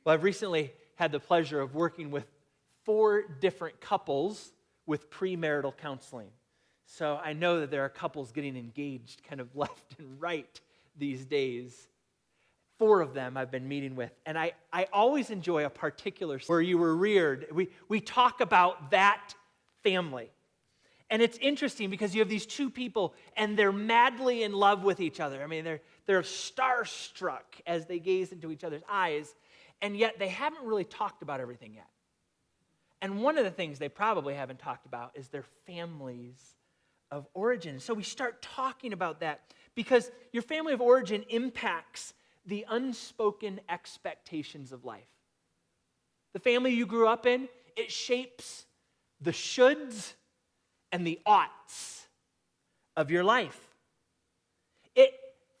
Well, I've recently had the pleasure of working with 4 different couples with premarital counseling. So I know that there are couples getting engaged kind of left and right these days. 4 of them I've been meeting with. And I always enjoy a particular where you were reared. We talk about that family. And it's interesting because you have these 2 people and they're madly in love with each other. I mean, they're starstruck as they gaze into each other's eyes. And yet they haven't really talked about everything yet. And one of the things they probably haven't talked about is their families of origin. So we start talking about that because your family of origin impacts the unspoken expectations of life. The family you grew up in, it shapes the shoulds and the oughts of your life. It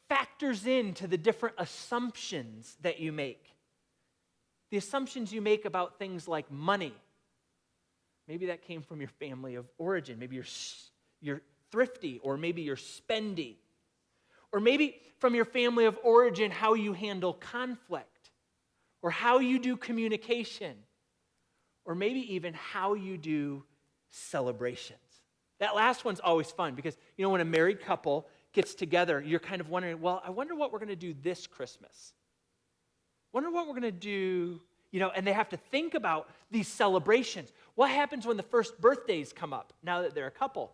factors into the different assumptions that you make. The assumptions you make about things like money. Maybe that came from your family of origin. Maybe you're thrifty, or maybe you're spendy. Or maybe from your family of origin, how you handle conflict, or how you do communication, or maybe even how you do celebrations. That last one's always fun because, when a married couple gets together, you're kind of wondering, well, I wonder what we're going to do this Christmas. Wonder what we're going to do, and they have to think about these celebrations. What happens when the first birthdays come up now that they're a couple?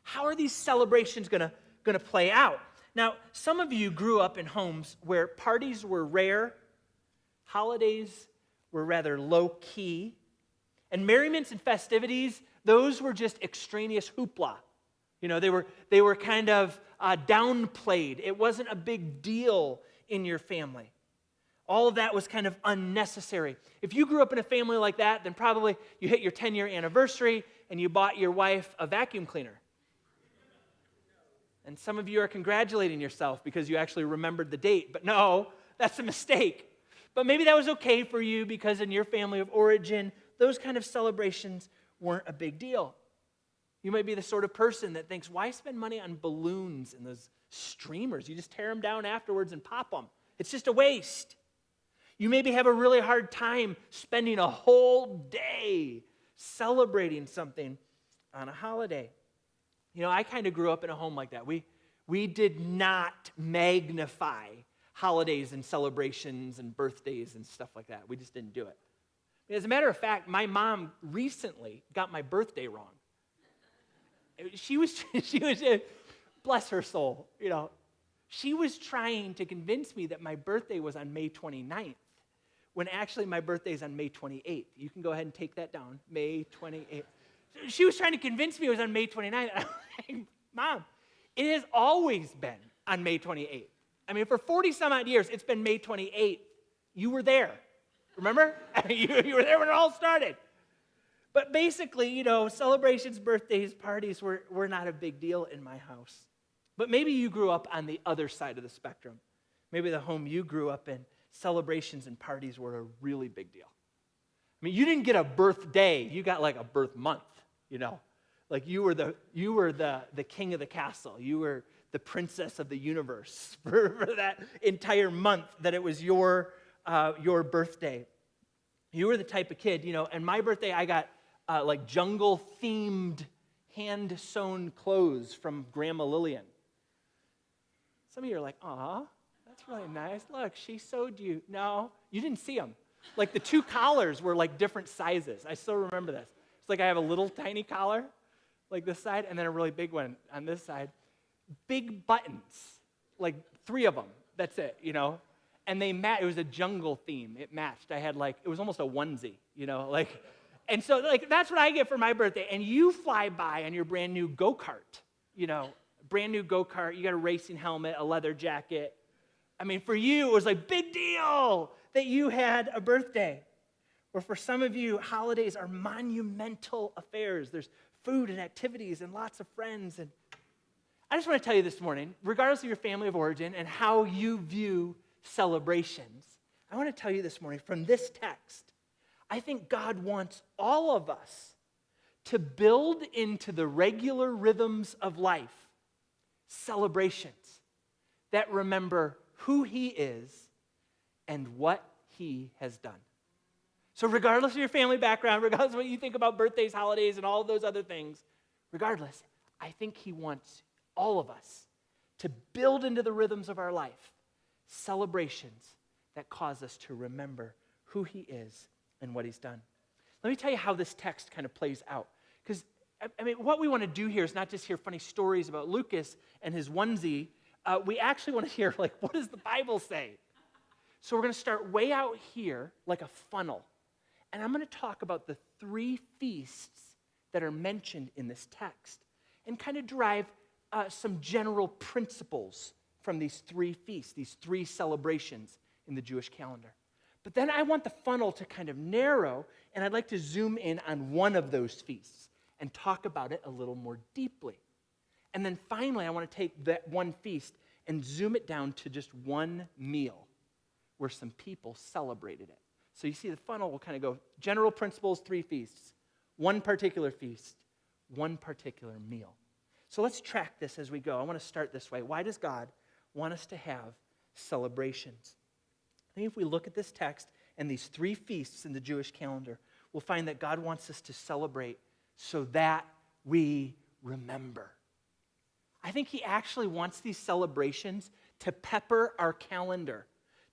How are these celebrations going to play out? Now, some of you grew up in homes where parties were rare, holidays were rather low-key, and merriments and festivities, those were just extraneous hoopla. They were kind of downplayed. It wasn't a big deal in your family. All of that was kind of unnecessary. If you grew up in a family like that, then probably you hit your 10-year anniversary and you bought your wife a vacuum cleaner. And some of you are congratulating yourself because you actually remembered the date. But no, that's a mistake. But maybe that was okay for you because in your family of origin, those kind of celebrations weren't a big deal. You might be the sort of person that thinks, why spend money on balloons and those streamers? You just tear them down afterwards and pop them. It's just a waste. You maybe have a really hard time spending a whole day celebrating something on a holiday. I kind of grew up in a home like that. We did not magnify holidays and celebrations and birthdays and stuff like that. We just didn't do it. As a matter of fact, my mom recently got my birthday wrong. She was bless her soul, she was trying to convince me that my birthday was on May 29th, when actually my birthday is on May 28th. You can go ahead and take that down, May 28th. She was trying to convince me it was on May 29th. I'm like, Mom, it has always been on May 28th. I mean, for 40-some-odd years, it's been May 28th. You were there. Remember? You were there when it all started. But basically, celebrations, birthdays, parties were not a big deal in my house. But maybe you grew up on the other side of the spectrum. Maybe the home you grew up in, celebrations and parties were a really big deal. I mean, you didn't get a birthday, you got like a birth month, Like you were the king of the castle. You were the princess of the universe for that entire month that it was your birthday. You were the type of kid, and my birthday I got like jungle-themed hand-sewn clothes from Grandma Lillian. Some of you are like, aw, that's really nice. Look, she sewed you. No, you didn't see them. Like the 2 collars were like different sizes. I still remember this. It's like I have a little tiny collar, like this side, and then a really big one on this side. Big buttons, like 3 of them. That's it, And it was a jungle theme. It matched. I had it was almost a onesie, And so that's what I get for my birthday. And you fly by on your brand new go-kart, brand new go-kart. You got a racing helmet, a leather jacket. I mean, for you, it was like big deal that you had a birthday. Or for some of you, holidays are monumental affairs. There's food and activities and lots of friends. And I just want to tell you this morning, regardless of your family of origin and how you view celebrations, I want to tell you this morning from this text, I think God wants all of us to build into the regular rhythms of life celebrations that remember who He is and what he has done. So regardless of your family background, regardless of what you think about birthdays, holidays, and all of those other things, regardless, I think he wants all of us to build into the rhythms of our life celebrations that cause us to remember who he is and what he's done. Let me tell you how this text kind of plays out. Because, what we want to do here is not just hear funny stories about Lukus and his onesie. We actually want to hear, what does the Bible say? So we're going to start way out here like a funnel. And I'm going to talk about the 3 feasts that are mentioned in this text and kind of derive some general principles from these 3 feasts, these 3 celebrations in the Jewish calendar. But then I want the funnel to kind of narrow, and I'd like to zoom in on one of those feasts and talk about it a little more deeply. And then finally, I want to take that one feast and zoom it down to just one meal where some people celebrated it. So you see the funnel will kind of go general principles, 3 feasts, one particular feast, one particular meal. So let's track this as we go. I want to start this way. Why does God want us to have celebrations? I think if we look at this text and these 3 feasts in the Jewish calendar, we'll find that God wants us to celebrate so that we remember. I think he actually wants these celebrations to pepper our calendar,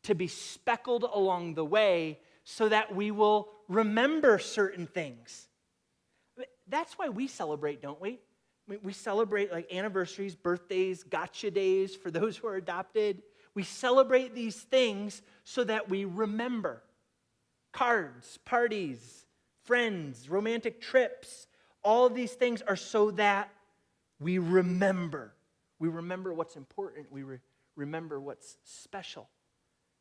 to be speckled along the way so that we will remember certain things. That's why we celebrate, don't we? We celebrate anniversaries, birthdays, gotcha days for those who are adopted. We celebrate these things so that we remember. Cards, parties, friends, romantic trips, all of these things are so that we remember. We remember what's important. We remember what's special.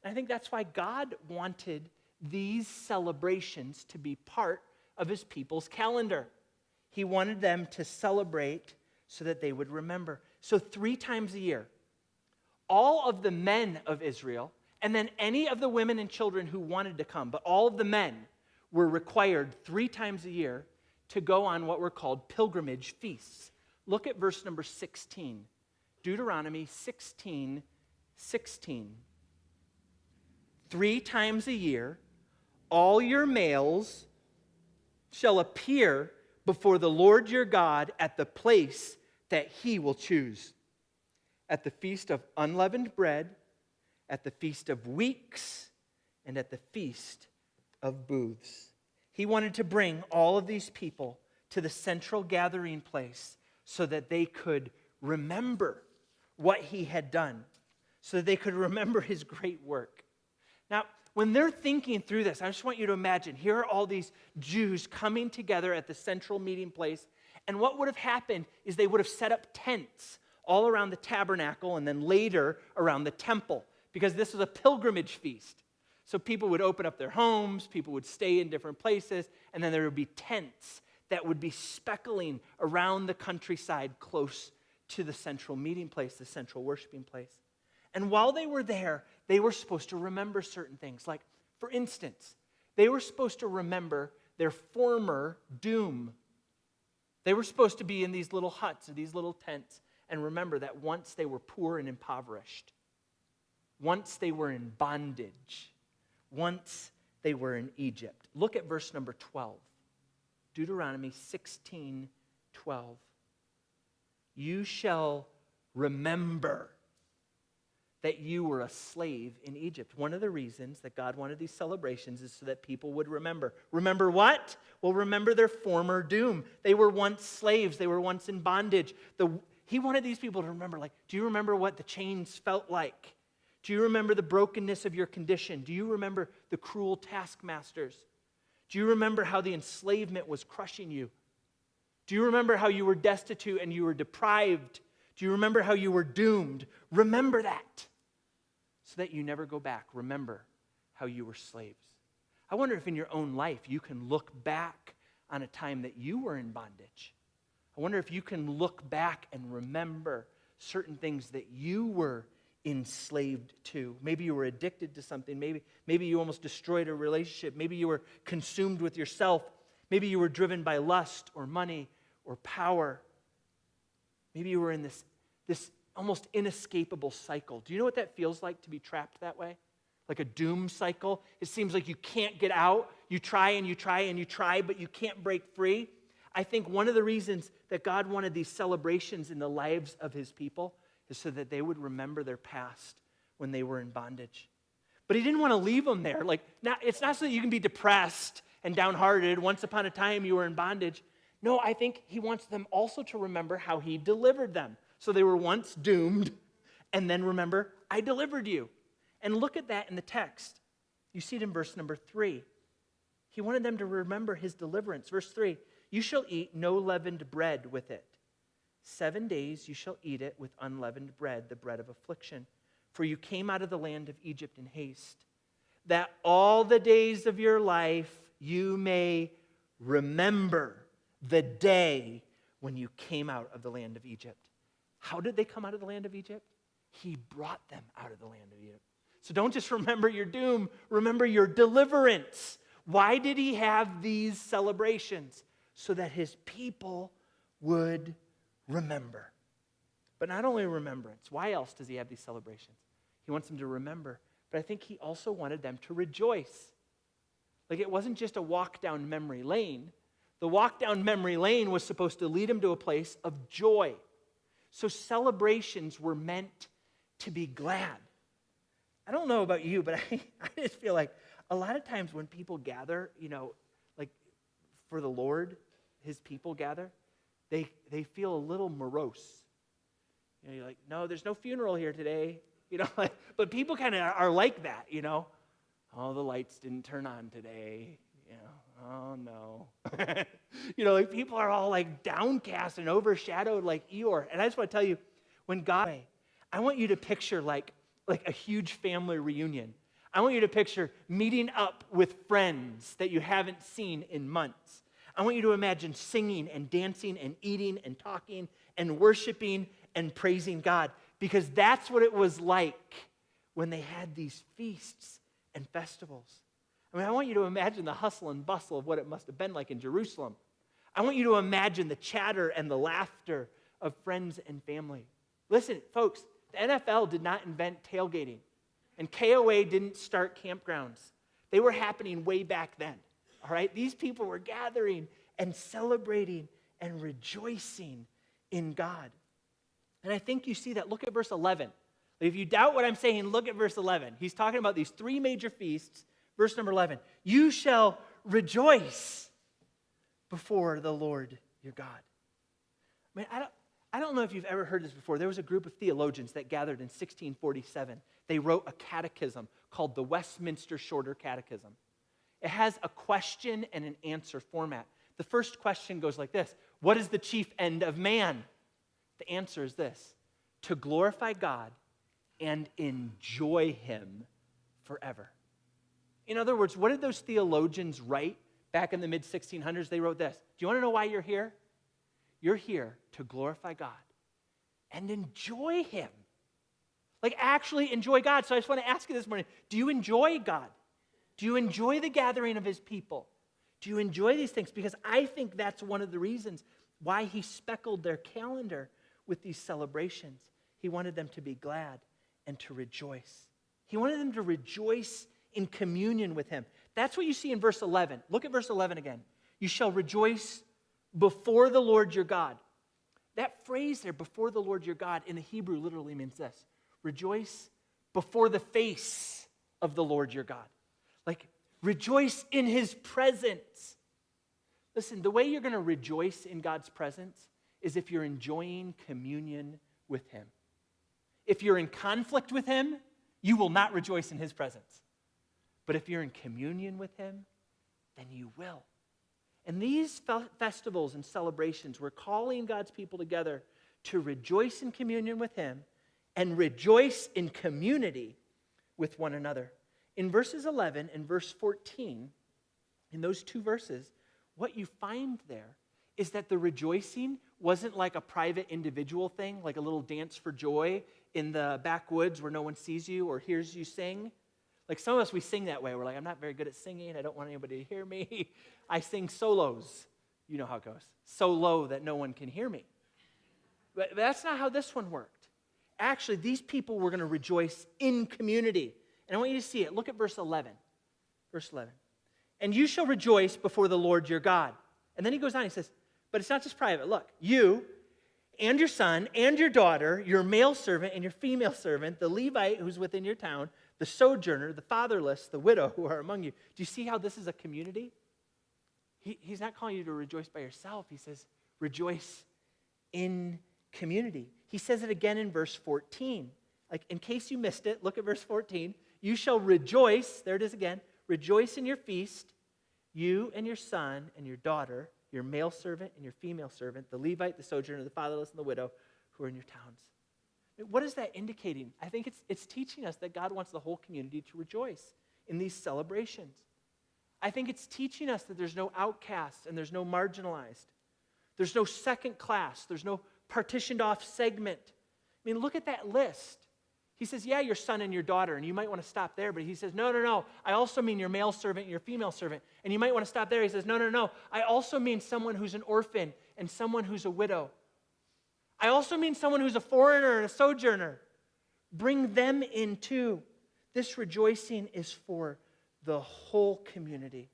And I think that's why God wanted these celebrations to be part of his people's calendar. He wanted them to celebrate so that they would remember. So 3 times a year, all of the men of Israel, and then any of the women and children who wanted to come, but all of the men were required 3 times a year to go on what were called pilgrimage feasts. Look at verse number 16. Deuteronomy 16:16. 3 times a year, all your males shall appear before the Lord your God at the place that he will choose. At the feast of unleavened bread, at the feast of weeks, and at the feast of booths. He wanted to bring all of these people to the central gathering place so that they could remember what he had done, so that they could remember his great work. Now, when they're thinking through this, I just want you to imagine, here are all these Jews coming together at the central meeting place, and what would have happened is they would have set up tents all around the tabernacle and then later around the temple, because this was a pilgrimage feast. So people would open up their homes, people would stay in different places, and then there would be tents that would be speckling around the countryside close to the central meeting place, the central worshiping place. And while they were there, they were supposed to remember certain things. Like, for instance, they were supposed to remember their former doom. They were supposed to be in these little huts or these little tents and remember that once they were poor and impoverished, once they were in bondage, once they were in Egypt. Look at verse number 12. Deuteronomy 16:12. You shall remember that you were a slave in Egypt. One of the reasons that God wanted these celebrations is so that people would remember. Remember what? Well, remember their former doom. They were once slaves. They were once in bondage. He wanted these people to remember, do you remember what the chains felt like? Do you remember the brokenness of your condition? Do you remember the cruel taskmasters? Do you remember how the enslavement was crushing you? Do you remember how you were destitute and you were deprived? Do you remember how you were doomed? Remember that so that you never go back. Remember how you were slaves. I wonder if in your own life you can look back on a time that you were in bondage. I wonder if you can look back and remember certain things that you were enslaved to. Maybe you were addicted to something. Maybe you almost destroyed a relationship. Maybe you were consumed with yourself. Maybe you were driven by lust or money or power. Maybe you were in this almost inescapable cycle. Do you know what that feels like to be trapped that way? like a doom cycle. It seems like you can't get out. You try and you try and you try, but you can't break free. I think one of the reasons that God wanted these celebrations in the lives of his people is so that they would remember their past when they were in bondage. But he didn't want to leave them there. It's not so that you can be depressed and downhearted. Once upon a time you were in bondage. No, I think he wants them also to remember how he delivered them. So they were once doomed, and then remember, I delivered you. And look at that in the text. You see it in verse number 3. He wanted them to remember his deliverance. Verse 3, you shall eat no leavened bread with it. 7 days you shall eat it with unleavened bread, the bread of affliction. For you came out of the land of Egypt in haste, that all the days of your life you may remember the day when you came out of the land of Egypt. How did they come out of the land of Egypt? He brought them out of the land of Egypt. So don't just remember your doom, remember your deliverance. Why did he have these celebrations? So that his people would remember. But not only remembrance, why else does he have these celebrations? He wants them to remember, but I think he also wanted them to rejoice. Like it wasn't just a walk down memory lane. The walk down memory lane was supposed to lead him to a place of joy. So celebrations were meant to be glad. I don't know about you, but I just feel like a lot of times when people gather, like for the Lord, his people gather, they feel a little morose. You're like, no, there's no funeral here today. But people kind of are like that, Oh, the lights didn't turn on today. Oh no. Like people are all like downcast and overshadowed like Eeyore. And I just want to tell you, when God, I want you to picture like a huge family reunion. I want you to picture meeting up with friends that you haven't seen in months. I want you to imagine singing and dancing and eating and talking and worshiping and praising God, because that's what it was like when they had these feasts and festivals. I want you to imagine the hustle and bustle of what it must have been like in Jerusalem. I want you to imagine the chatter and the laughter of friends and family. Listen, folks, the NFL did not invent tailgating, and KOA didn't start campgrounds. They were happening way back then. All right? These people were gathering and celebrating and rejoicing in God. And I think you see that. Look at verse 11. If you doubt what I'm saying, look at verse 11. He's talking about these three major feasts. Verse number 11. You shall rejoice before the Lord your God. I don't know if you've ever heard this before. There was a group of theologians that gathered in 1647. They wrote a catechism called the Westminster Shorter Catechism. It has a question and an answer format. The first question goes like this: what is the chief end of man? The answer is this: to glorify God and enjoy him forever. In other words, what did those theologians write back in the mid-1600s? They wrote this: do you want to know why you're here? You're here to glorify God and enjoy him. Like actually enjoy God. So I just want to ask you this morning, do you enjoy God? Do you enjoy the gathering of his people? Do you enjoy these things? Because I think that's one of the reasons why he speckled their calendar with these celebrations. He wanted them to be glad and to rejoice. He wanted them to rejoice in communion with him. That's what you see in verse 11. Look at verse 11 again. You shall rejoice before the Lord your God. That phrase there, before the Lord your God, in the Hebrew literally means this: rejoice before the face of the Lord your God. Like, rejoice in his presence. Listen, the way you're going to rejoice in God's presence is if you're enjoying communion with him. If you're in conflict with him, you will not rejoice in his presence. But if you're in communion with him, then you will. And these festivals and celebrations, we're calling God's people together to rejoice in communion with him and rejoice in community with one another. In verses 11 and verse 14, in those two verses, what you find there is that the rejoicing wasn't like a private individual thing, like a little dance for joy in the backwoods where no one sees you or hears you sing. Like some of us, we sing that way. We're like, I'm not very good at singing. I don't want anybody to hear me. I sing solos. You know how it goes. So low that no one can hear me. But that's not how this one worked. Actually, these people were going to rejoice in community. And I want you to see it. Look at verse 11. Verse 11. And you shall rejoice before the Lord your God. And then he goes on, he says, but it's not just private. Look, you and your son and your daughter, your male servant and your female servant, the Levite who's within your town, the sojourner, the fatherless, the widow who are among you. Do you see how this is a community? He's not calling you to rejoice by yourself. He says, rejoice in community. He says it again in verse 14. Like, in case you missed it, look at verse 14. You shall rejoice, there it is again, rejoice in your feast, you and your son and your daughter, your male servant and your female servant, the Levite, the sojourner, the fatherless, and the widow who are in your towns. What is that indicating? I think it's teaching us that God wants the whole community to rejoice in these celebrations. I think it's teaching us that there's no outcasts and there's no marginalized. There's no second class. There's no partitioned off segment. I mean, look at that list. He says, yeah, your son and your daughter, and you might want to stop there, but he says, no, I also mean your male servant and your female servant, and you might want to stop there. He says, no, I also mean someone who's an orphan and someone who's a widow. I also mean someone who's a foreigner and a sojourner. Bring them in too. This rejoicing is for the whole community.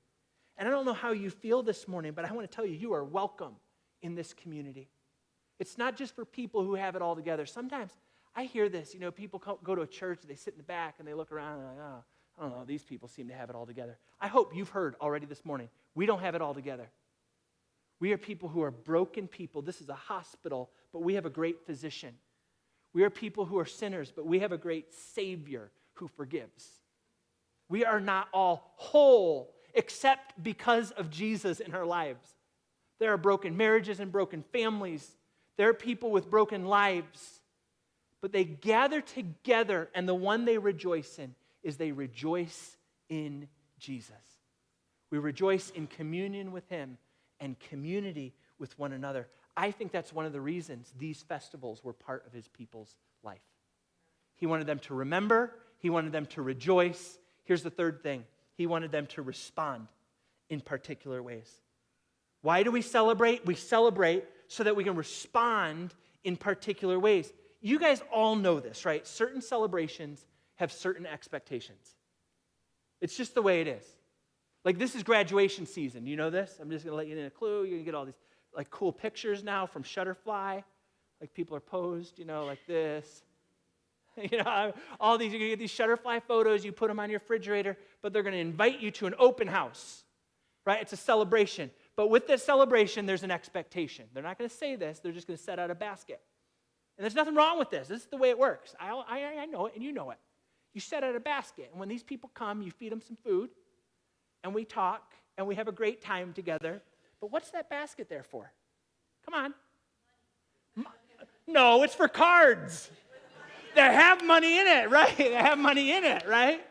And I don't know how you feel this morning, but I want to tell you, you are welcome in this community. It's not just for people who have it all together. Sometimes I hear this, people go to a church, they sit in the back and they look around and they're like, oh, I don't know, these people seem to have it all together. I hope you've heard already this morning, we don't have it all together. We are people who are broken people. This is a hospital, but we have a great physician. We are people who are sinners, but we have a great Savior who forgives. We are not all whole except because of Jesus in our lives. There are broken marriages and broken families. There are people with broken lives. But they gather together, and the one they rejoice in is they rejoice in Jesus. We rejoice in communion with him and community with one another. I think that's one of the reasons these festivals were part of his people's life. He wanted them to remember. He wanted them to rejoice. Here's the third thing. He wanted them to respond in particular ways. Why do we celebrate? We celebrate so that we can respond in particular ways. You guys all know this, right? Certain celebrations have certain expectations. It's just the way it is. Like, this is graduation season. You know this? I'm just going to let you in a clue. You're going to get all these like cool pictures now from Shutterfly. Like, people are posed, like this. All these, you're going to get these Shutterfly photos. You put them on your refrigerator, but they're going to invite you to an open house, right? It's a celebration. But with this celebration, there's an expectation. They're not going to say this. They're just going to set out a basket. And there's nothing wrong with this. This is the way it works. I know it, and you know it. You set out a basket, and when these people come, you feed them some food, and we talk, and we have a great time together. But what's that basket there for? Come on. No, it's for cards. That have money in it, right? They have money in it, right?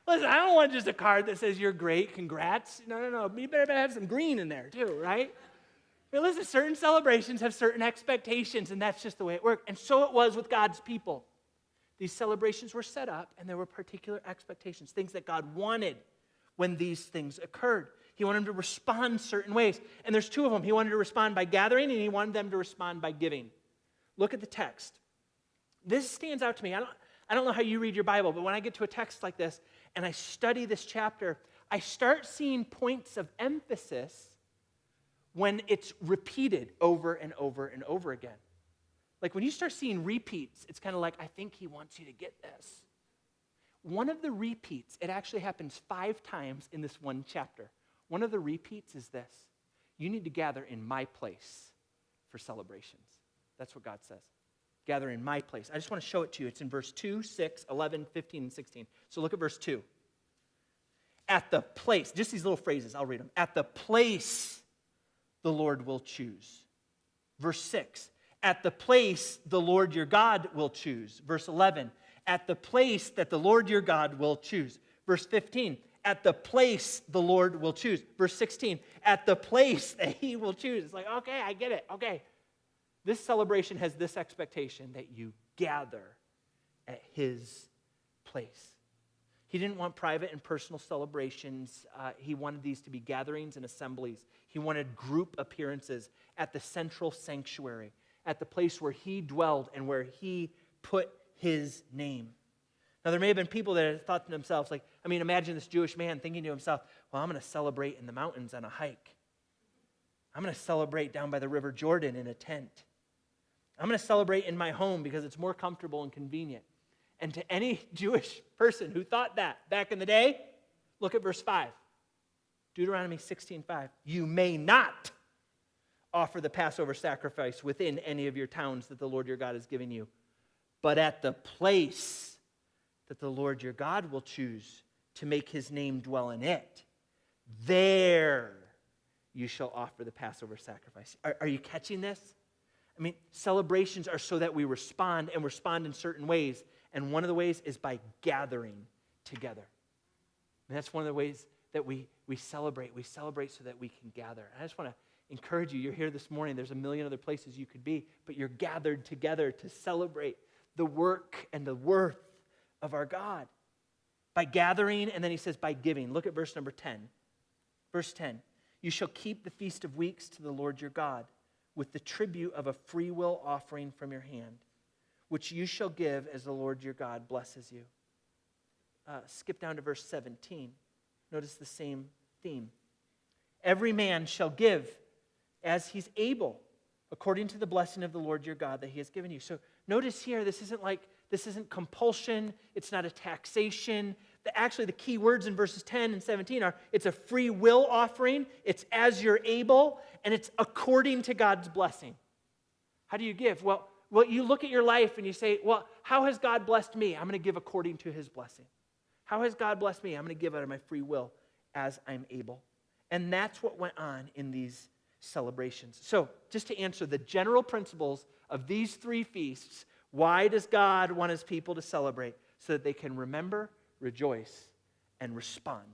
Listen, I don't want just a card that says you're great, congrats. No. You better have some green in there too, right? But listen, certain celebrations have certain expectations, and that's just the way it worked. And so it was with God's people. These celebrations were set up, and there were particular expectations, things that God wanted when these things occurred. He wanted them to respond certain ways. And there's two of them. He wanted to respond by gathering, and he wanted them to respond by giving. Look at the text. This stands out to me. I don't know how you read your Bible, but when I get to a text like this and I study this chapter, I start seeing points of emphasis when it's repeated over and over and over again. Like when you start seeing repeats, it's kind of like, I think he wants you to get this. One of the repeats, it actually happens 5 times in this one chapter. One of the repeats is this. You need to gather in my place for celebrations. That's what God says. Gather in my place. I just want to show it to you. It's in verse 2, 6, 11, 15, and 16. So look at verse 2. At the place, just these little phrases, I'll read them. At the place the Lord will choose. Verse 6. At the place the Lord your God will choose. Verse 11. At the place that the Lord your God will choose. Verse 15. At the place the Lord will choose. Verse 16. At the place that he will choose. It's like, okay, I get it. Okay. This celebration has this expectation that you gather at his place. He didn't want private and personal celebrations. He wanted these to be gatherings and assemblies. He wanted group appearances at the central sanctuary, at the place where he dwelled and where he put his name. Now, there may have been people that had thought to themselves, imagine this Jewish man thinking to himself, well, I'm going to celebrate in the mountains on a hike. I'm going to celebrate down by the River Jordan in a tent. I'm going to celebrate in my home because it's more comfortable and convenient. And to any Jewish person who thought that back in the day, look at verse 5. Deuteronomy 16:5. You may not offer the Passover sacrifice within any of your towns that the Lord your God is giving you, but at the place that the Lord your God will choose to make his name dwell in it, there you shall offer the Passover sacrifice. Are you catching this? Celebrations are so that we respond and respond in certain ways. And one of the ways is by gathering together. And that's one of the ways that we celebrate. We celebrate so that we can gather. And I just want to encourage you. You're here this morning. There's a million other places you could be, but you're gathered together to celebrate the work and the worth of our God. By gathering, and then he says by giving. Look at verse number 10. Verse 10. You shall keep the Feast of Weeks to the Lord your God with the tribute of a free will offering from your hand, which you shall give as the Lord your God blesses you. Skip down to verse 17. Notice the same theme. Every man shall give as he's able, according to the blessing of the Lord your God that he has given you. So notice here, this isn't compulsion. It's not a taxation. Actually, the key words in verses 10 and 17 are, it's a free will offering, it's as you're able, and it's according to God's blessing. How do you give? Well, you look at your life and you say, well, how has God blessed me? I'm going to give according to his blessing. How has God blessed me? I'm going to give out of my free will as I'm able. And that's what went on in these celebrations. So, just to answer the general principles of these three feasts, why does God want his people to celebrate? So that they can remember, rejoice, and respond.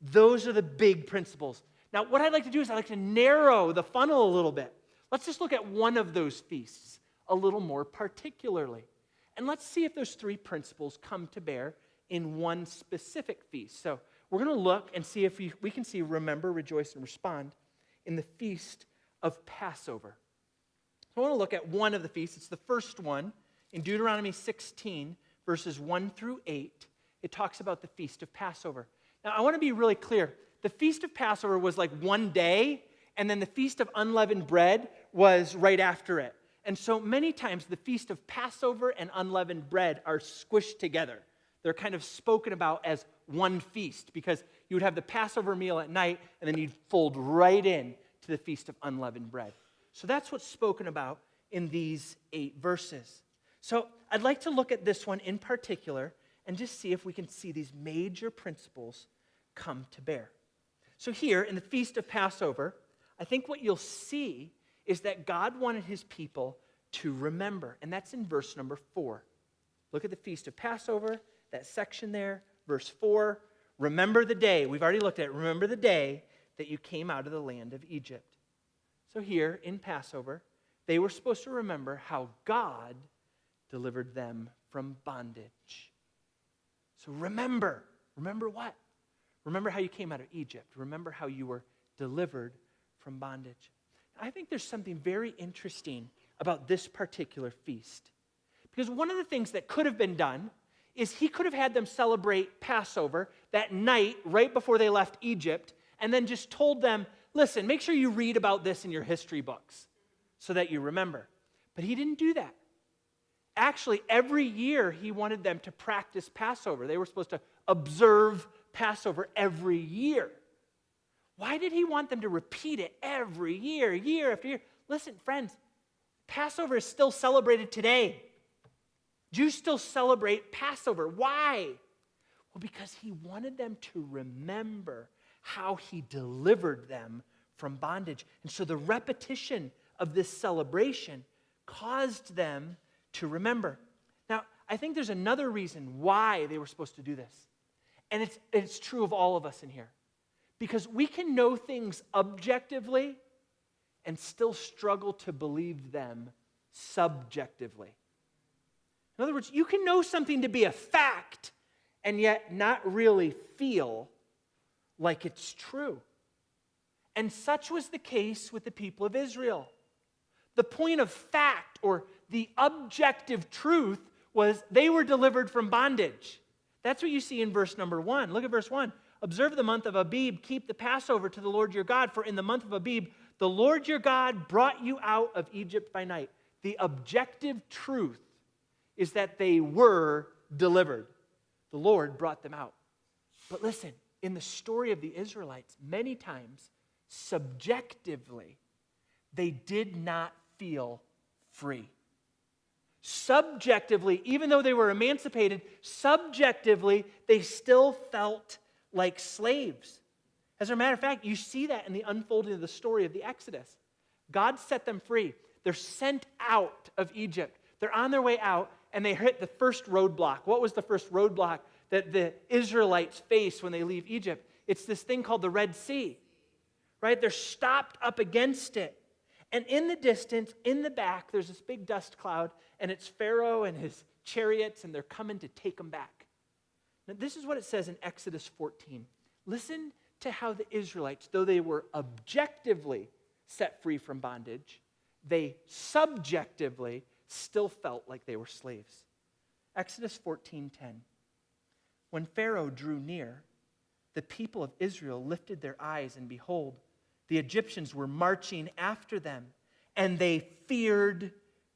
Those are the big principles. Now, what I'd like to do is I'd like to narrow the funnel a little bit. Let's just look at one of those feasts a little more particularly. And let's see if those three principles come to bear in one specific feast. So we're going to look and see if we can see remember, rejoice, and respond in the Feast of Passover. So I want to look at one of the feasts. It's the first one in Deuteronomy 16, verses 1 through 8. It talks about the Feast of Passover. Now, I want to be really clear. The Feast of Passover was like one day, and then the Feast of Unleavened Bread was right after it. And so many times the Feast of Passover and Unleavened Bread are squished together. They're kind of spoken about as one feast because you would have the Passover meal at night, and then you'd fold right in to the Feast of Unleavened Bread. So that's what's spoken about in these 8 verses. So I'd like to look at this one in particular and just see if we can see these major principles come to bear. So here in the Feast of Passover, I think what you'll see is that God wanted his people to remember, and that's in verse number 4. Look at the Feast of Passover, that section there, verse 4. Remember the day, we've already looked at it, remember the day that you came out of the land of Egypt. So here in Passover, they were supposed to remember how God delivered them from bondage. So remember what? Remember how you came out of Egypt. Remember how you were delivered from bondage. I think there's something very interesting about this particular feast. Because one of the things that could have been done is he could have had them celebrate Passover that night right before they left Egypt and then just told them, listen, make sure you read about this in your history books so that you remember. But he didn't do that. Actually, every year he wanted them to practice Passover. They were supposed to observe Passover every year. Why did he want them to repeat it every year, year after year? Listen, friends, Passover is still celebrated today. Jews still celebrate Passover. Why? Well, because he wanted them to remember how he delivered them from bondage. And so the repetition of this celebration caused them to remember. Now, I think there's another reason why they were supposed to do this. And it's true of all of us in here. Because we can know things objectively and still struggle to believe them subjectively. In other words, you can know something to be a fact and yet not really feel like it's true. And such was the case with the people of Israel. The point of fact or the objective truth was they were delivered from bondage. That's what you see in verse number 1. Look at verse 1. Observe the month of Abib, keep the Passover to the Lord your God, for in the month of Abib, the Lord your God brought you out of Egypt by night. The objective truth is that they were delivered. The Lord brought them out. But listen, in the story of the Israelites, many times, subjectively, they did not feel free. Subjectively, even though they were emancipated, subjectively, they still felt like slaves. As a matter of fact, you see that in the unfolding of the story of the Exodus. God set them free. They're sent out of Egypt. They're on their way out, and they hit the first roadblock. What was the first roadblock that the Israelites face when they leave Egypt? It's this thing called the Red Sea, right? They're stopped up against it. And in the distance, in the back, there's this big dust cloud, and it's Pharaoh and his chariots, and they're coming to take them back. Now, this is what it says in Exodus 14. Listen to how the Israelites, though they were objectively set free from bondage, they subjectively still felt like they were slaves. Exodus 14:10. When Pharaoh drew near, the people of Israel lifted their eyes, and behold, the Egyptians were marching after them, and they feared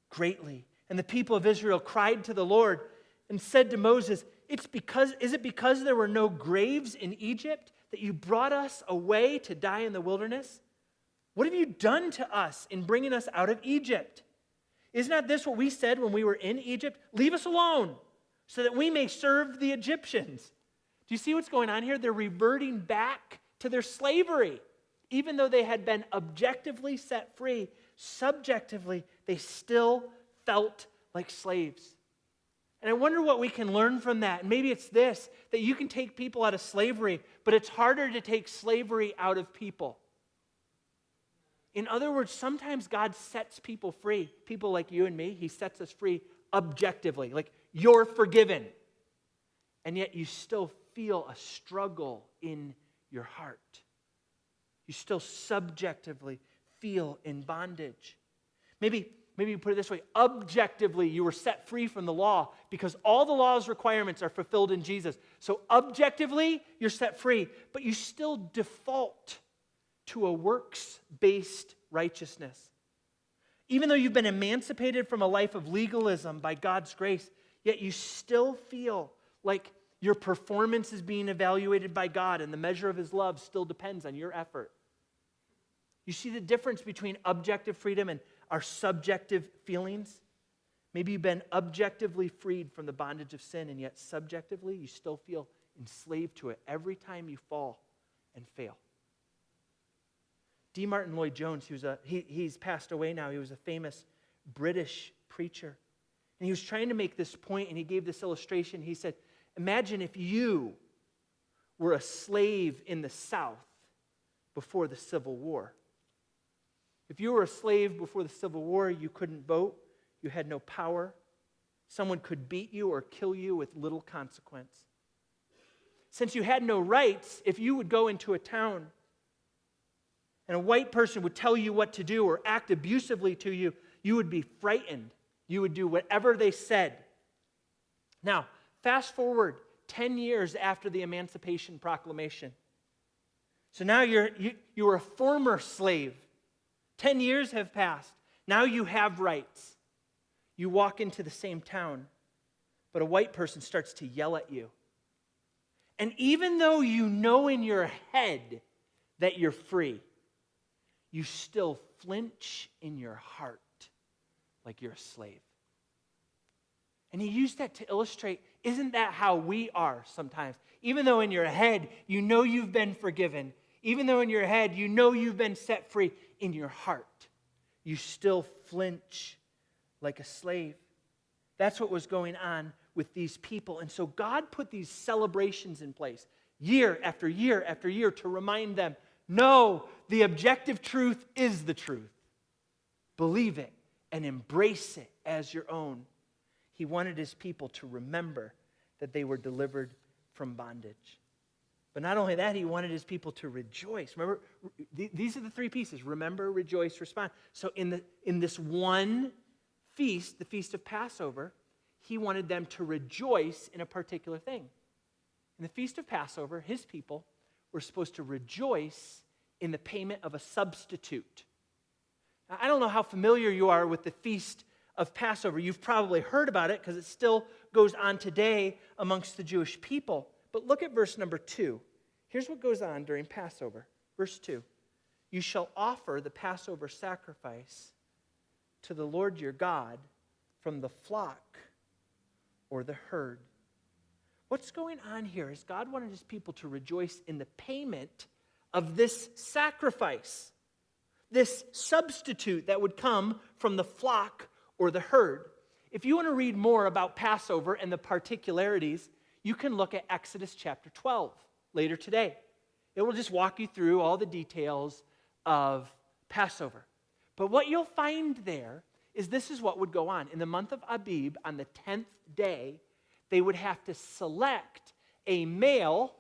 greatly. And the people of Israel cried to the Lord and said to Moses, is it because there were no graves in Egypt that you brought us away to die in the wilderness? What have you done to us in bringing us out of Egypt? Is not this what we said when we were in Egypt? Leave us alone so that we may serve the Egyptians. Do you see what's going on here? They're reverting back to their slavery. Even though they had been objectively set free, subjectively, they still felt like slaves. And I wonder what we can learn from that. And maybe it's this, that you can take people out of slavery, but it's harder to take slavery out of people. In other words, sometimes God sets people free. People like you and me, he sets us free objectively. Like, you're forgiven. And yet you still feel a struggle in your heart. You still subjectively feel in bondage. Maybe you put it this way. Objectively, you were set free from the law because all the law's requirements are fulfilled in Jesus. So objectively, you're set free, but you still default to a works-based righteousness. Even though you've been emancipated from a life of legalism by God's grace, yet you still feel like your performance is being evaluated by God, and the measure of his love still depends on your effort. You see the difference between objective freedom and our subjective feelings? Maybe you've been objectively freed from the bondage of sin, and yet subjectively you still feel enslaved to it every time you fall and fail. D. Martin Lloyd-Jones, he's passed away now. He was a famous British preacher. And he was trying to make this point, and he gave this illustration. He said, imagine if you were a slave in the South before the Civil War. If you were a slave before the Civil War, you couldn't vote, you had no power. Someone could beat you or kill you with little consequence. Since you had no rights, if you would go into a town and a white person would tell you what to do or act abusively to you, you would be frightened. You would do whatever they said. Now, fast forward 10 years after the Emancipation Proclamation. So now you were a former slave. 10 years have passed. Now you have rights. You walk into the same town, but a white person starts to yell at you. And even though you know in your head that you're free, you still flinch in your heart like you're a slave. And he used that to illustrate, isn't that how we are sometimes? Even though in your head you know you've been forgiven, even though in your head you know you've been set free, in your heart you still flinch like a slave. That's what was going on with these people. And so God put these celebrations in place year after year after year to remind them, no, the objective truth is the truth. Believe it and embrace it as your own. He wanted his people to remember that they were delivered from bondage. But not only that, he wanted his people to rejoice. Remember, these are the three pieces. Remember, rejoice, respond. So in this one feast, the Feast of Passover, he wanted them to rejoice in a particular thing. In the Feast of Passover, his people were supposed to rejoice in the payment of a substitute. Now, I don't know how familiar you are with the Feast of Passover. You've probably heard about it because it still goes on today amongst the Jewish people. But look at verse number 2. Here's what goes on during Passover. Verse 2. You shall offer the Passover sacrifice to the Lord your God from the flock or the herd. What's going on here is God wanted his people to rejoice in the payment of this sacrifice, this substitute that would come from the flock or the herd. If you want to read more about Passover and the particularities, you can look at Exodus chapter 12 later today. It will just walk you through all the details of Passover. But what you'll find there is this is what would go on. In the month of Abib, on the 10th day, they would have to select a male,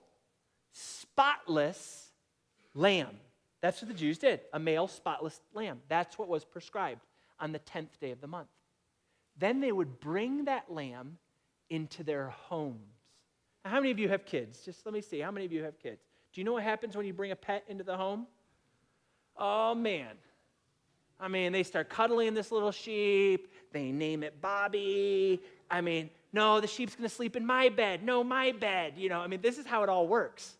spotless lamb. That's what the Jews did, a male, spotless lamb. That's what was prescribed on the 10th day of the month. Then they would bring that lamb into their homes. Now, how many of you have kids? Just let me see. How many of you have kids? Do you know what happens when you bring a pet into the home? Oh, man. I mean, they start cuddling this little sheep. They name it Bobby. I mean, no, the sheep's going to sleep in my bed. No, my bed. This is how it all works.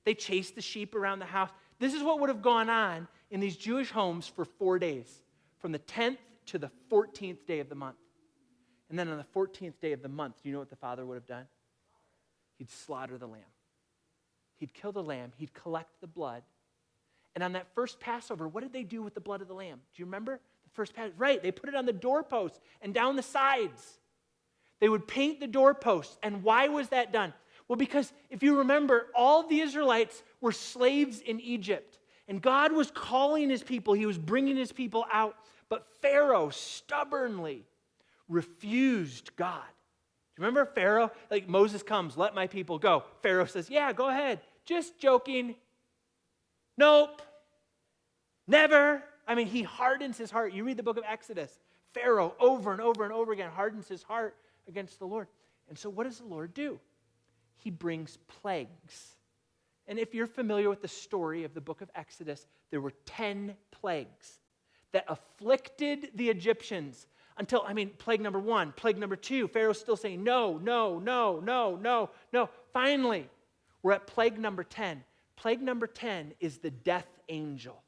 They chase the sheep around the house. This is what would have gone on in these Jewish homes for 4 days, from the 10th to the 14th day of the month. And then on the 14th day of the month, do you know what the father would have done? He'd slaughter the lamb. He'd kill the lamb. He'd collect the blood. And on that first Passover, what did they do with the blood of the lamb? Do you remember? The first Passover, right, they put it on the doorposts and down the sides. They would paint the doorposts. And why was that done? Well, because if you remember, all the Israelites were slaves in Egypt. And God was calling his people. He was bringing his people out. But Pharaoh stubbornly refused God. Do you remember Pharaoh? Like Moses comes, let my people go. Pharaoh says, yeah, go ahead. Just joking. Nope. Never. He hardens his heart. You read the book of Exodus. Pharaoh over and over and over again hardens his heart against the Lord. And so what does the Lord do? He brings plagues. And if you're familiar with the story of the book of Exodus, there were 10 plagues that afflicted the Egyptians until, plague number 1, plague number 2, Pharaoh's still saying, no, no, no, no, no, no. Finally, we're at plague number 10. Plague number 10 is the death angel.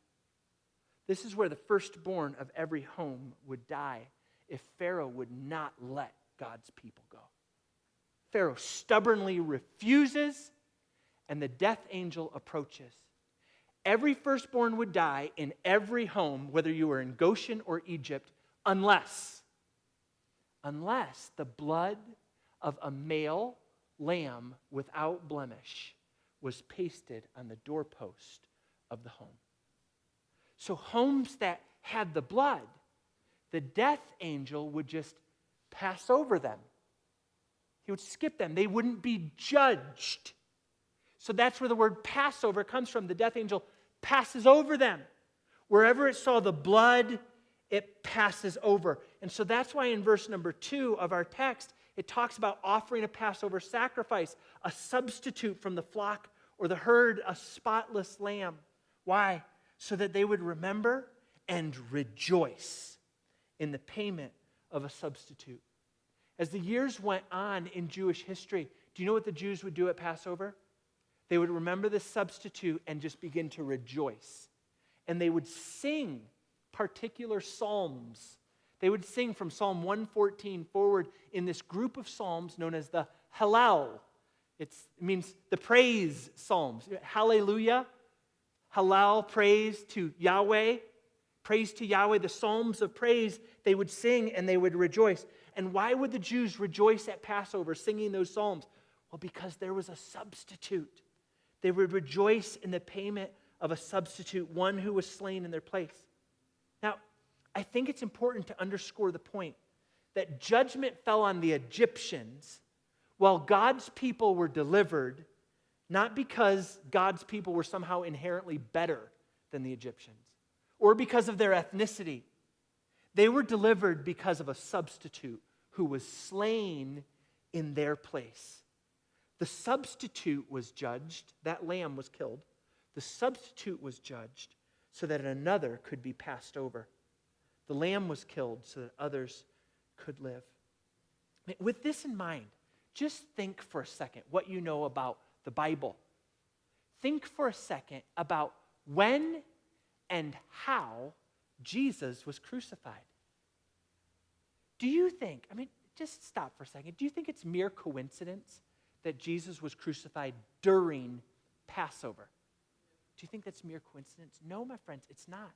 This is where the firstborn of every home would die if Pharaoh would not let God's people go. Pharaoh stubbornly refuses, and the death angel approaches. Every firstborn would die in every home, whether you were in Goshen or Egypt, unless the blood of a male lamb without blemish was pasted on the doorpost of the home. So homes that had the blood, the death angel would just pass over them. He would skip them. They wouldn't be judged. So that's where the word Passover comes from. The death angel passes over them. Wherever it saw the blood, it passes over. And so that's why in verse number 2 of our text, it talks about offering a Passover sacrifice, a substitute from the flock or the herd, a spotless lamb. Why? So that they would remember and rejoice in the payment of a substitute. As the years went on in Jewish history, do you know what the Jews would do at Passover? They would remember the substitute and just begin to rejoice. And they would sing particular psalms. They would sing from Psalm 114 forward in this group of psalms known as the Hallel. It means the praise psalms. Hallelujah, Hallel, praise to Yahweh. Praise to Yahweh, the psalms of praise, they would sing and they would rejoice. And why would the Jews rejoice at Passover singing those psalms? Well, because there was a substitute. They would rejoice in the payment of a substitute, one who was slain in their place. Now, I think it's important to underscore the point that judgment fell on the Egyptians while God's people were delivered, not because God's people were somehow inherently better than the Egyptians or because of their ethnicity. They were delivered because of a substitute who was slain in their place. The substitute was judged. That lamb was killed. The substitute was judged so that another could be passed over. The lamb was killed so that others could live. With this in mind, just think for a second what you know about the Bible. Think for a second about when and how Jesus was crucified. Do you think, just stop for a second. Do you think it's mere coincidence that Jesus was crucified during Passover? Do you think that's mere coincidence? No, my friends, it's not.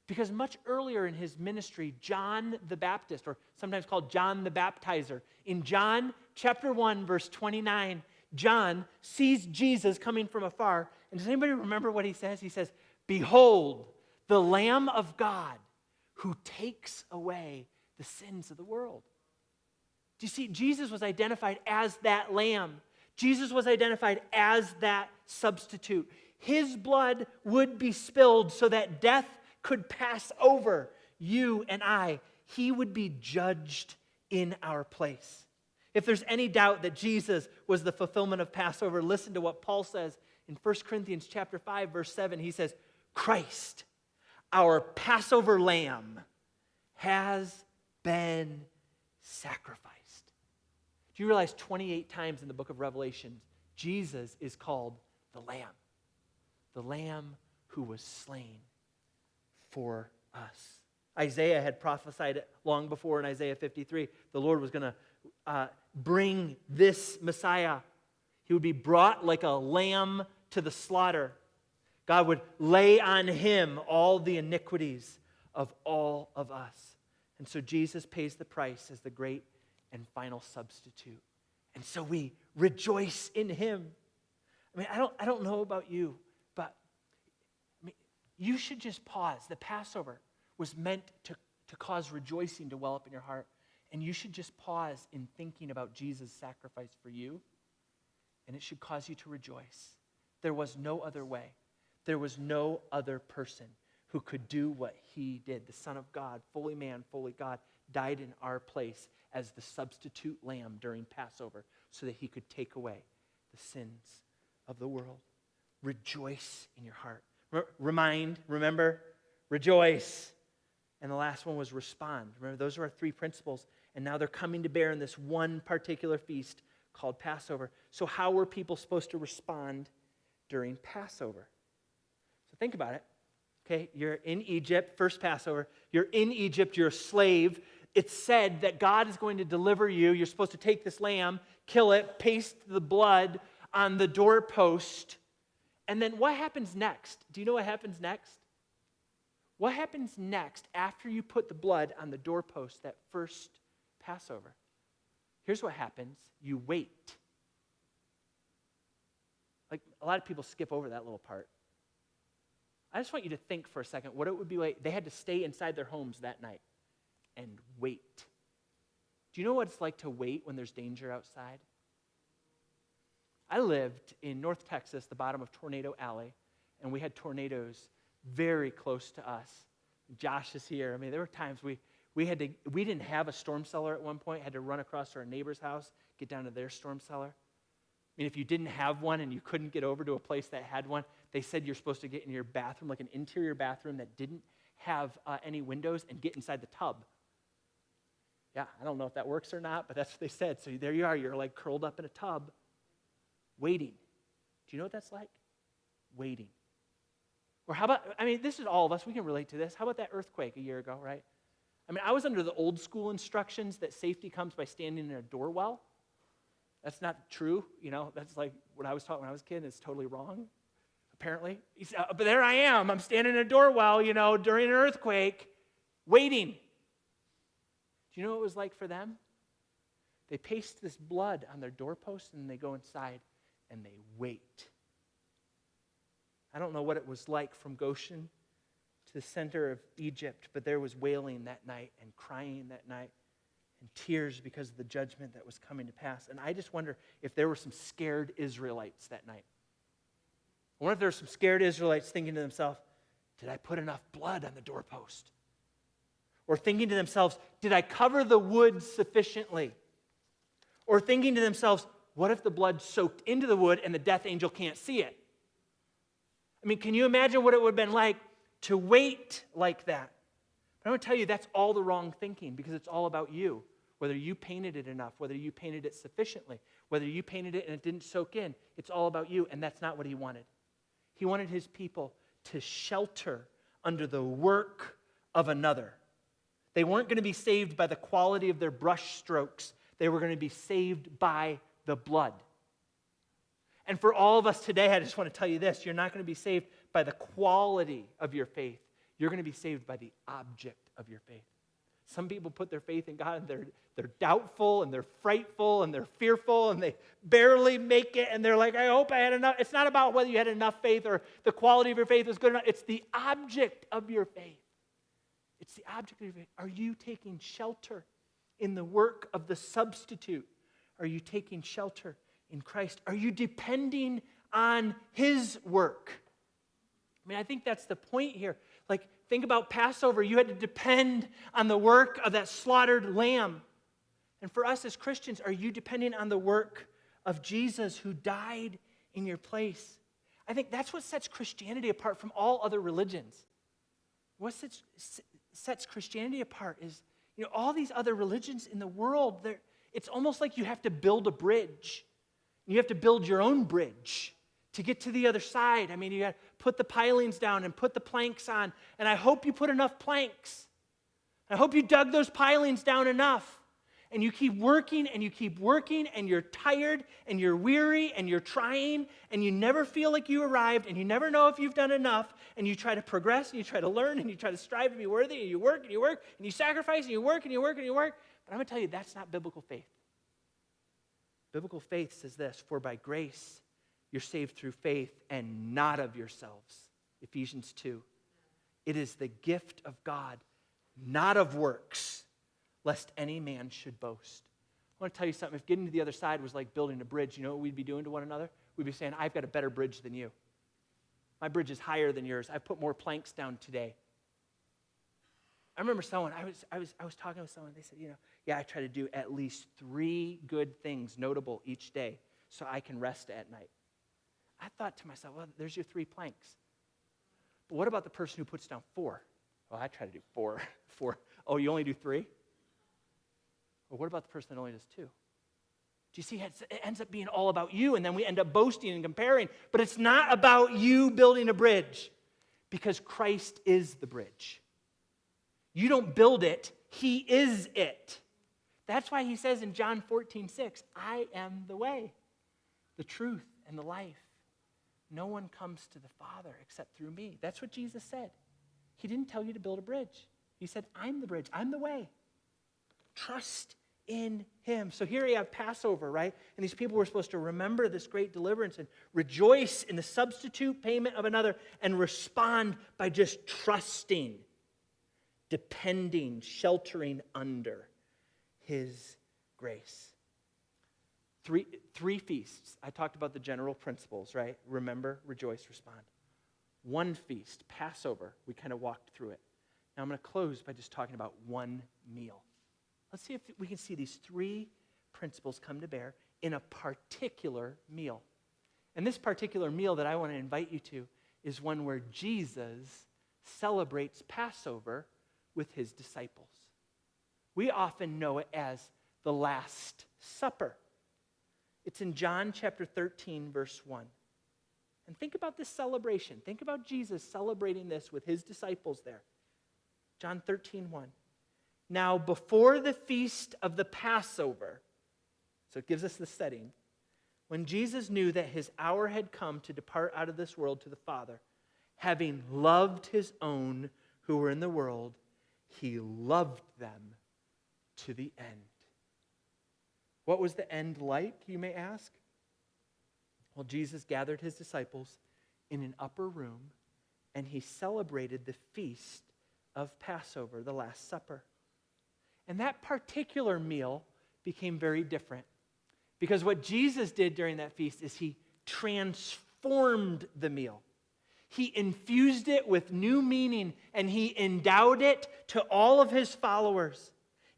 Because much earlier in his ministry, John the Baptist, or sometimes called John the Baptizer, in John chapter 1, verse 29, John sees Jesus coming from afar. And does anybody remember what he says? He says, "Behold, the Lamb of God who takes away the sins of the world." Do you see, Jesus was identified as that lamb. Jesus was identified as that substitute. His blood would be spilled so that death could pass over you and I. He would be judged in our place. If there's any doubt that Jesus was the fulfillment of Passover, listen to what Paul says in 1 Corinthians chapter 5, verse 7. He says, "Christ, our Passover lamb, has been sacrificed." Do you realize 28 times in the book of Revelation, Jesus is called the Lamb who was slain for us. Isaiah had prophesied it long before in Isaiah 53. The Lord was going to bring this Messiah. He would be brought like a lamb to the slaughter. God would lay on him all the iniquities of all of us. And so Jesus pays the price as the great and final substitute. And so we rejoice in him. I don't know about you, but you should just pause. The Passover was meant to cause rejoicing to well up in your heart. And you should just pause in thinking about Jesus' sacrifice for you. And it should cause you to rejoice. There was no other way. There was no other person who could do what he did. The Son of God, fully man, fully God, died in our place as the substitute lamb during Passover so that he could take away the sins of the world. Rejoice in your heart. Remember, rejoice. And the last one was respond. Remember, those are our three principles. And now they're coming to bear in this one particular feast called Passover. So how were people supposed to respond during Passover? So think about it. Okay, you're in Egypt, first Passover. You're in Egypt, you're a slave. It's said that God is going to deliver you. You're supposed to take this lamb, kill it, paste the blood on the doorpost. And then what happens next? Do you know what happens next? What happens next after you put the blood on the doorpost that first Passover? Here's what happens. You wait. Like, a lot of people skip over that little part. I just want you to think for a second what it would be like. They had to stay inside their homes that night and wait. Do you know what it's like to wait when there's danger outside? I lived in North Texas, the bottom of Tornado Alley, and we had tornadoes very close to us. Josh is here. There were times we didn't have a storm cellar at one point, had to run across to our neighbor's house, get down to their storm cellar. If you didn't have one and you couldn't get over to a place that had one, they said you're supposed to get in your bathroom, like an interior bathroom that didn't have any windows, and get inside the tub. Yeah, I don't know if that works or not, but that's what they said. So there you are, you're like curled up in a tub, waiting. Do you know what that's like? Waiting. Or how about, this is all of us, we can relate to this. How about that earthquake a year ago, right? I was under the old school instructions that safety comes by standing in a door well. That's not true, that's like what I was taught when I was a kid, and it's totally wrong, apparently. But there I am, I'm standing in a door well, during an earthquake, waiting. Do you know what it was like for them? They paste this blood on their doorpost, and they go inside, and they wait. I don't know what it was like from Goshen to the center of Egypt, but there was wailing that night and crying that night and tears because of the judgment that was coming to pass. And I just wonder if there were some scared Israelites that night. I wonder if there were some scared Israelites thinking to themselves, did I put enough blood on the doorpost? Or thinking to themselves, did I cover the wood sufficiently? Or thinking to themselves, what if the blood soaked into the wood and the death angel can't see it? I mean, can you imagine what it would have been like to wait like that? But I'm going to tell you, that's all the wrong thinking, because it's all about you. Whether you painted it enough, whether you painted it sufficiently, whether you painted it and it didn't soak in, it's all about you, and that's not what he wanted. He wanted his people to shelter under the work of another. They weren't going to be saved by the quality of their brush strokes. They were going to be saved by the blood. And for all of us today, I just want to tell you this. You're not going to be saved by the quality of your faith. You're going to be saved by the object of your faith. Some people put their faith in God, and they're doubtful, and they're frightful, and they're fearful, and they barely make it, and they're like, I hope I had enough. It's not about whether you had enough faith or the quality of your faith was good enough. It's the object of your faith. It's the object of your faith. Are you taking shelter in the work of the substitute? Are you taking shelter in Christ? Are you depending on his work? I mean, I think that's the point here. Like, think about Passover. You had to depend on the work of that slaughtered lamb. And for us as Christians, are you depending on the work of Jesus who died in your place? I think that's what sets Christianity apart from all other religions. What sets Christianity apart is, all these other religions in the world, it's almost like you have to build a bridge. You have to build your own bridge to get to the other side. I mean, you got to put the pilings down and put the planks on. And I hope you put enough planks. I hope you dug those pilings down enough. And you keep working and you keep working, and you're tired and you're weary and you're trying, and you never feel like you arrived, and you never know if you've done enough, and you try to progress and you try to learn and you try to strive to be worthy, and you work and you work and you sacrifice and you work and you work and you work. But I'm going to tell you, that's not biblical faith. Biblical faith says this: for by grace you're saved through faith, and not of yourselves. Ephesians 2. It is the gift of God, not of works, lest any man should boast. I want to tell you something. If getting to the other side was like building a bridge, you know what we'd be doing to one another? We'd be saying, I've got a better bridge than you. My bridge is higher than yours. I've put more planks down today. I remember someone, I was talking with someone, they said, yeah, I try to do at least 3 good things notable each day so I can rest at night. I thought to myself, well, there's your 3 planks. But what about the person who puts down 4? Well, I try to do 4. Oh, you only do 3? Well, what about the person that only does 2? Do you see, it ends up being all about you, and then we end up boasting and comparing. But it's not about you building a bridge, because Christ is the bridge. You don't build it, he is it. That's why he says in John 14:6, I am the way, the truth, and the life. No one comes to the Father except through me. That's what Jesus said. He didn't tell you to build a bridge. He said, I'm the bridge. I'm the way. Trust in him. So here you have Passover, right? And these people were supposed to remember this great deliverance and rejoice in the substitute payment of another and respond by just trusting, depending, sheltering under his grace. Three feasts. I talked about the general principles, right? Remember, rejoice, respond. 1 feast, Passover. We kind of walked through it. Now I'm going to close by just talking about 1 meal. Let's see if we can see these 3 principles come to bear in a particular meal. And this particular meal that I want to invite you to is one where Jesus celebrates Passover with his disciples. We often know it as the Last Supper. It's in John chapter 13, verse 1. And think about this celebration. Think about Jesus celebrating this with his disciples there. John 13:1. Now, before the feast of the Passover, so it gives us the setting, when Jesus knew that his hour had come to depart out of this world to the Father, having loved his own who were in the world, he loved them to the end. What was the end like, you may ask? Well, Jesus gathered his disciples in an upper room, and he celebrated the feast of Passover, the Last Supper. And that particular meal became very different, because what Jesus did during that feast is he transformed the meal. He infused it with new meaning, and he endowed it to all of his followers.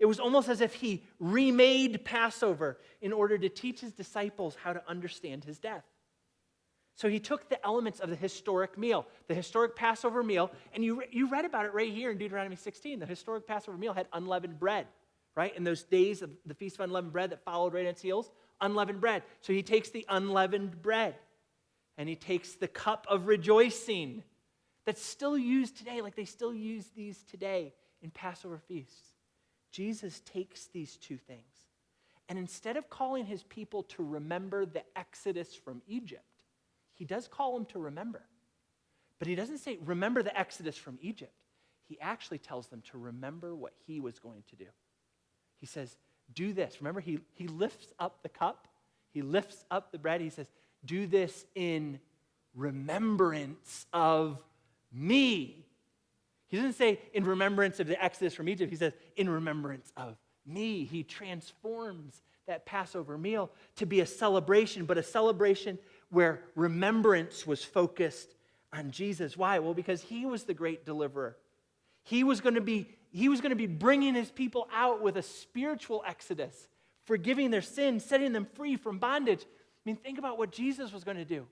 It was almost as if he remade Passover in order to teach his disciples how to understand his death. So he took the elements of the historic meal, the historic Passover meal, and you read about it right here in Deuteronomy 16. The historic Passover meal had unleavened bread, right? In those days of the Feast of Unleavened Bread that followed right on its heels, unleavened bread. So he takes the unleavened bread, and he takes the cup of rejoicing that's still used today, like they still use these today in Passover feasts. Jesus takes these two things, and instead of calling his people to remember the Exodus from Egypt, he does call them to remember. But he doesn't say, remember the Exodus from Egypt. He actually tells them to remember what he was going to do. He says, do this. Remember, he lifts up the cup. He lifts up the bread. He says, do this in remembrance of me. He doesn't say in remembrance of the Exodus from Egypt. He says, in remembrance of me. He transforms that Passover meal to be a celebration, but a celebration where remembrance was focused on Jesus. Why? Well, because he was the great deliverer. He was going to be bringing his people out with a spiritual exodus, forgiving their sins, setting them free from bondage. I mean, think about what Jesus was going to do.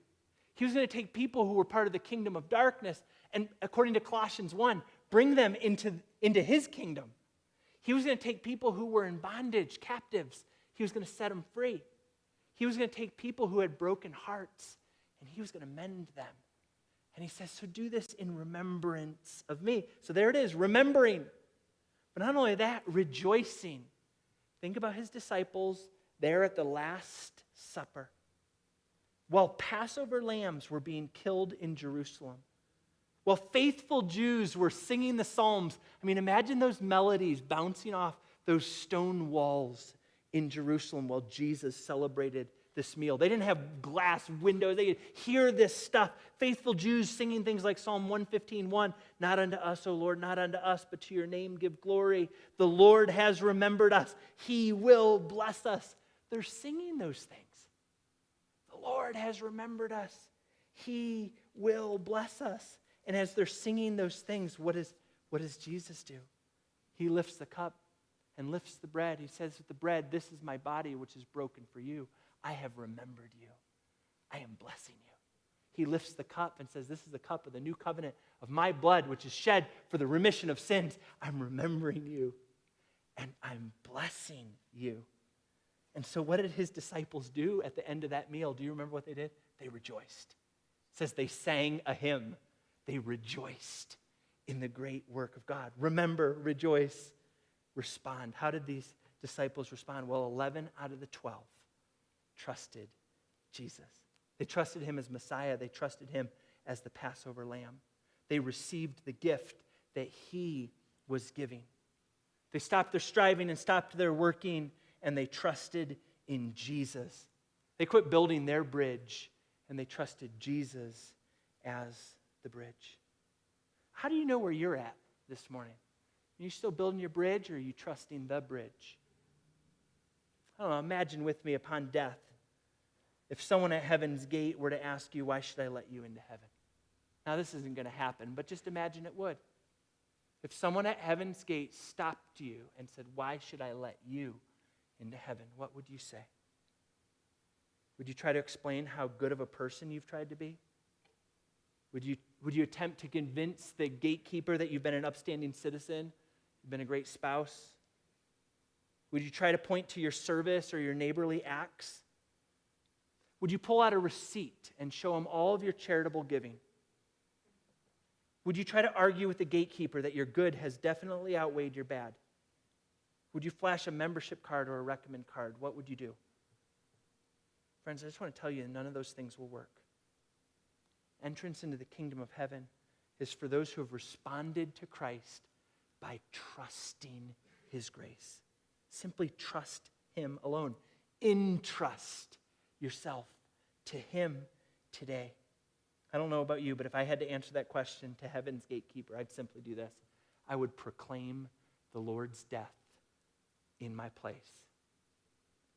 He was going to take people who were part of the kingdom of darkness and, according to Colossians 1, bring them into his kingdom. He was going to take people who were in bondage, captives. He was going to set them free. He was going to take people who had broken hearts, and he was going to mend them. And he says, so do this in remembrance of me. So there it is, remembering. But not only that, rejoicing. Think about his disciples there at the Last Supper. While Passover lambs were being killed in Jerusalem, while faithful Jews were singing the Psalms, I mean, imagine those melodies bouncing off those stone walls in Jerusalem while Jesus celebrated this meal. They didn't have glass windows. They could hear this stuff. Faithful Jews singing things like Psalm 115:1, not unto us, O Lord, not unto us, but to your name give glory. The Lord has remembered us. He will bless us. They're singing those things. The Lord has remembered us. He will bless us. And as they're singing those things, what does Jesus do? He lifts the cup and lifts the bread. He says with the bread, this is my body which is broken for you. I have remembered you. I am blessing you. He lifts the cup and says, this is the cup of the new covenant of my blood which is shed for the remission of sins. I'm remembering you and I'm blessing you. And so what did his disciples do at the end of that meal? Do you remember what they did? They rejoiced. It says they sang a hymn. They rejoiced in the great work of God. Remember, rejoice, respond. How did these disciples respond? Well, 11 out of the 12 trusted Jesus. They trusted him as Messiah. They trusted him as the Passover lamb. They received the gift that he was giving. They stopped their striving and stopped their working, and they trusted in Jesus. They quit building their bridge, and they trusted Jesus as the bridge. How do you know where you're at this morning? Are you still building your bridge, or are you trusting the bridge? I don't know, imagine with me upon death, if someone at heaven's gate were to ask you, why should I let you into heaven? Now, this isn't going to happen, but just imagine it would. If someone at heaven's gate stopped you and said, why should I let you into heaven? What would you say? Would you try to explain how good of a person you've tried to be? Would you attempt to convince the gatekeeper that you've been an upstanding citizen, you've been a great spouse? Would you try to point to your service or your neighborly acts? Would you pull out a receipt and show him all of your charitable giving? Would you try to argue with the gatekeeper that your good has definitely outweighed your bad? Would you flash a membership card or a recommend card? What would you do? Friends, I just want to tell you, none of those things will work. Entrance into the kingdom of heaven is for those who have responded to Christ by trusting his grace. Simply trust him alone. Entrust yourself to him today. I don't know about you, but if I had to answer that question to heaven's gatekeeper, I'd simply do this. I would proclaim the Lord's death in my place,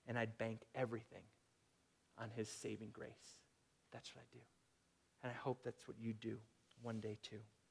and I'd bank everything on his saving grace. That's what I do. And I hope that's what you do one day too.